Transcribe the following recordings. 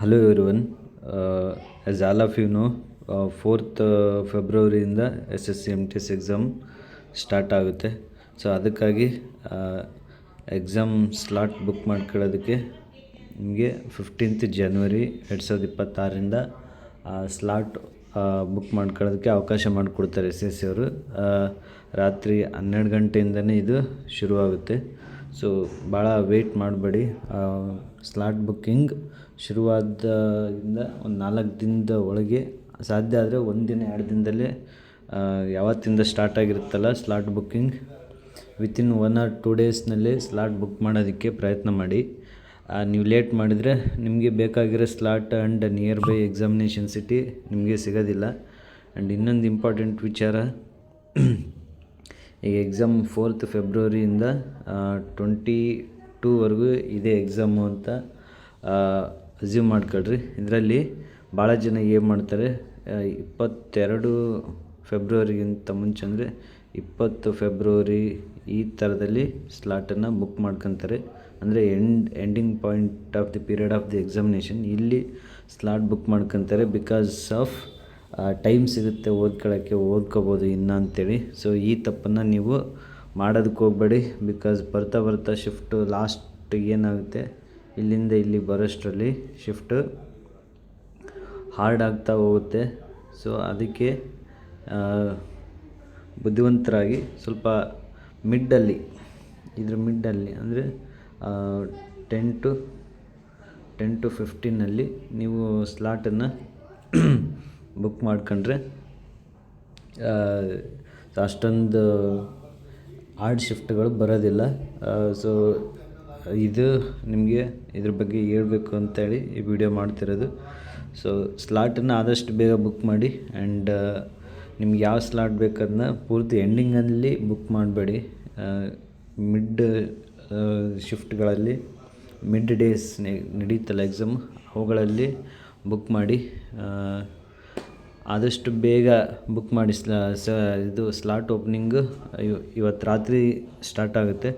Hello everyone. As all of you know, 4th ಫೆಬ್ರವರಿಯಿಂದ S S C M T S exam start ಆಗುತ್ತೆ. So ಅದಕ್ಕಾಗಿ exam slot book ಮಾಡ್ಕೊಳ್ಳೋದಕ್ಕೆ ನಿಮಗೆ 15th ಜನವರಿ 2026ರಿಂದ slot book ಮಾಡ್ಕೊಳ್ಳೋದಕ್ಕೆ ಅವಕಾಶ ಮಾಡಿಕೊಡ್ತಾರೆ ಎಸ್ ಎಸ್ ಸಿ ಅವರು. ರಾತ್ರಿ 12 ಗಂಟೆಯಿಂದನೇ ಇದು ಶುರುವಾಗುತ್ತೆ. ಸೊ ಭಾಳ ವೆಯ್ಟ್ ಮಾಡಬೇಡಿ. ಸ್ಲಾಟ್ ಬುಕ್ಕಿಂಗ್ ಶುರುವಾದಿಂದ ಒಂದು 4 ದಿನದ ಒಳಗೆ, ಸಾಧ್ಯ ಆದರೆ 1 ದಿನ 2 ದಿನದಲ್ಲೇ ಯಾವತ್ತಿಂದ ಸ್ಟಾರ್ಟ್ ಆಗಿರುತ್ತಲ್ಲ ಸ್ಲಾಟ್ ಬುಕ್ಕಿಂಗ್, ವಿತಿನ್ 1 or 2 ಡೇಸ್ನಲ್ಲೇ ಸ್ಲಾಟ್ ಬುಕ್ ಮಾಡೋದಕ್ಕೆ ಪ್ರಯತ್ನ ಮಾಡಿ. ನೀವು ಲೇಟ್ ಮಾಡಿದರೆ ನಿಮಗೆ ಬೇಕಾಗಿರೋ slot and nearby examination city ನಿಮಗೆ ಸಿಗೋದಿಲ್ಲ. ಆ್ಯಂಡ್ ಇನ್ನೊಂದು ಇಂಪಾರ್ಟೆಂಟ್ ವಿಚಾರ, ಈ ಎಕ್ಸಾಮ್ 4th ಫೆಬ್ರವರಿಯಿಂದ 22ವರೆಗೂ ಇದೆ ಎಕ್ಸಾಮು ಅಂತ ಅಸ್ಯೂಮ್ ಮಾಡ್ಕೊಳ್ರಿ. ಇದರಲ್ಲಿ ಭಾಳ ಜನ ಏನು ಮಾಡ್ತಾರೆ, 22 ಫೆಬ್ರವರಿಗಿಂತ ಮುಂಚೆ ಅಂದರೆ 20 ಫೆಬ್ರವರಿ ಈ ಥರದಲ್ಲಿ ಸ್ಲಾಟನ್ನು ಬುಕ್ ಮಾಡ್ಕೊತಾರೆ. ಅಂದರೆ ending point of the period of the examination ಇಲ್ಲಿ ಸ್ಲಾಟ್ ಬುಕ್ ಮಾಡ್ಕೊತಾರೆ. ಬಿಕಾಸ್ ಆಫ್ ಟೈಮ್ ಸಿಗುತ್ತೆ ಓದ್ಕೋಬೋದು ಇನ್ನು ಅಂತೇಳಿ. ಸೊ ಈ ತಪ್ಪನ್ನು ನೀವು ಮಾಡೋದಕ್ಕೆ ಹೋಗಬೇಡಿ. ಬಿಕಾಸ್ ಬರ್ತಾ ಶಿಫ್ಟು ಲಾಸ್ಟ್ ಏನಾಗುತ್ತೆ, ಇಲ್ಲಿಂದ ಇಲ್ಲಿ ಬರೋಷ್ಟರಲ್ಲಿ ಶಿಫ್ಟು ಹಾರ್ಡ್ ಆಗ್ತಾ ಹೋಗುತ್ತೆ. ಸೊ ಅದಕ್ಕೆ ಬುದ್ಧಿವಂತರಾಗಿ ಸ್ವಲ್ಪ ಮಿಡ್ಡಲ್ಲಿ ಅಂದರೆ 10 to 15 ನೀವು ಸ್ಲಾಟನ್ನು ಬುಕ್ ಮಾಡ್ಕೊಂಡ್ರೆ ಅಷ್ಟೊಂದು ಹಾರ್ಡ್ ಶಿಫ್ಟ್ಗಳು ಬರೋದಿಲ್ಲ. ಸೊ ಇದು ನಿಮಗೆ ಇದ್ರ ಬಗ್ಗೆ ಹೇಳಬೇಕು ಅಂತೇಳಿ ಈ ವಿಡಿಯೋ ಮಾಡ್ತಿರೋದು. ಸೊ ಸ್ಲಾಟನ್ನು ಆದಷ್ಟು ಬೇಗ ಬುಕ್ ಮಾಡಿ. ಆ್ಯಂಡ್ ನಿಮ್ಗೆ ಯಾವ ಸ್ಲಾಟ್ ಬೇಕದನ್ನ ಪೂರ್ತಿ ಎಂಡಿಂಗಲ್ಲಿ ಬುಕ್ ಮಾಡಬೇಡಿ. ಮಿಡ್ ಶಿಫ್ಟ್ಗಳಲ್ಲಿ, ಮಿಡ್ ಡೇಸ್ ನಡೀತಲ್ಲ ಎಕ್ಸಾಮ್, ಅವುಗಳಲ್ಲಿ ಬುಕ್ ಮಾಡಿ. ಆದಷ್ಟು ಬೇಗ ಬುಕ್ ಮಾಡಿ. ಇದು ಸ್ಲಾಟ್ ಓಪನಿಂಗು ಇವತ್ತು ರಾತ್ರಿ ಸ್ಟಾರ್ಟ್ ಆಗುತ್ತೆ.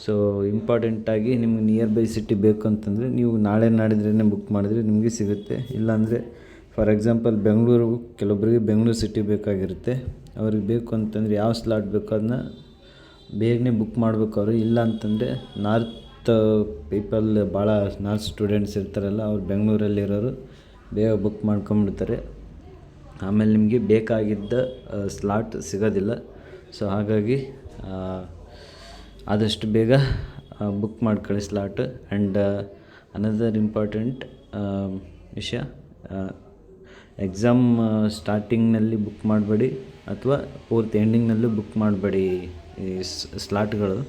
ಸೊ ಇಂಪಾರ್ಟೆಂಟಾಗಿ ನಿಮ್ಗೆ ನಿಯರ್ ಬೈ ಸಿಟಿ ಬೇಕು ಅಂತಂದರೆ ನೀವು ನಾಳೆ ನಾಡಿದ್ರೇ ಬುಕ್ ಮಾಡಿದ್ರೆ ನಿಮಗೆ ಸಿಗುತ್ತೆ. ಇಲ್ಲಾಂದರೆ ಫಾರ್ ಎಕ್ಸಾಂಪಲ್ ಕೆಲವೊಬ್ಬರಿಗೆ ಬೆಂಗಳೂರು ಸಿಟಿ ಬೇಕಾಗಿರುತ್ತೆ. ಅವ್ರಿಗೆ ಬೇಕು ಅಂತಂದರೆ ಯಾವ ಸ್ಲಾಟ್ ಬೇಕೋ ಅದನ್ನ ಬೇಗನೆ ಬುಕ್ ಮಾಡಬೇಕು ಅವರು. ಇಲ್ಲ ಅಂತಂದರೆ ನಾರ್ತ್ ಪೀಪಲ್, ಭಾಳ ನಾರ್ತ್ ಸ್ಟೂಡೆಂಟ್ಸ್ ಇರ್ತಾರಲ್ಲ, ಅವ್ರು ಬೆಂಗಳೂರಲ್ಲಿರೋರು ಬೇಗ ಬುಕ್ ಮಾಡ್ಕೊಂಬಿಡ್ತಾರೆ. ಆಮೇಲೆ ನಿಮಗೆ ಬೇಕಾಗಿದ್ದ ಸ್ಲಾಟ್ ಸಿಗೋದಿಲ್ಲ. ಸೊ ಹಾಗಾಗಿ ಆದಷ್ಟು ಬೇಗ ಬುಕ್ ಮಾಡ್ಕೊಳ್ಳಿ ಸ್ಲಾಟ್. ಆ್ಯಂಡ್ ಅನದರ್ ಇಂಪಾರ್ಟೆಂಟ್ ವಿಷಯ, ಎಕ್ಸಾಮ್ ಸ್ಟಾರ್ಟಿಂಗ್ನಲ್ಲಿ ಬುಕ್ ಮಾಡಬೇಡಿ ಅಥವಾ ಪೂರ್ತಿ ಎಂಡಿಂಗ್ನಲ್ಲೂ ಬುಕ್ ಮಾಡಬೇಡಿ ಈ ಸ್ಲಾಟ್ಗಳು.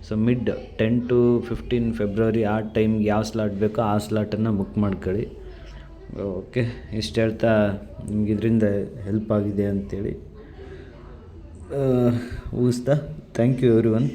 ಸೊ ಮಿಡ್ 10 to 15 ಫೆಬ್ರವರಿ ಆ ಟೈಮ್ಗೆ ಯಾವ ಸ್ಲಾಟ್ ಬೇಕೋ ಆ ಸ್ಲಾಟನ್ನು ಬುಕ್ ಮಾಡ್ಕೊಳ್ಳಿ. ಓಕೆ, ಇಷ್ಟು ಹೇಳ್ತಾ ನಿಮ್ಗೆ ಇದರಿಂದ ಹೆಲ್ಪ್ ಆಗಿದೆ ಅಂಥೇಳಿ ಊಹಿಸ್ತಾ, ಥ್ಯಾಂಕ್ ಯು ಎವ್ರಿವನ್.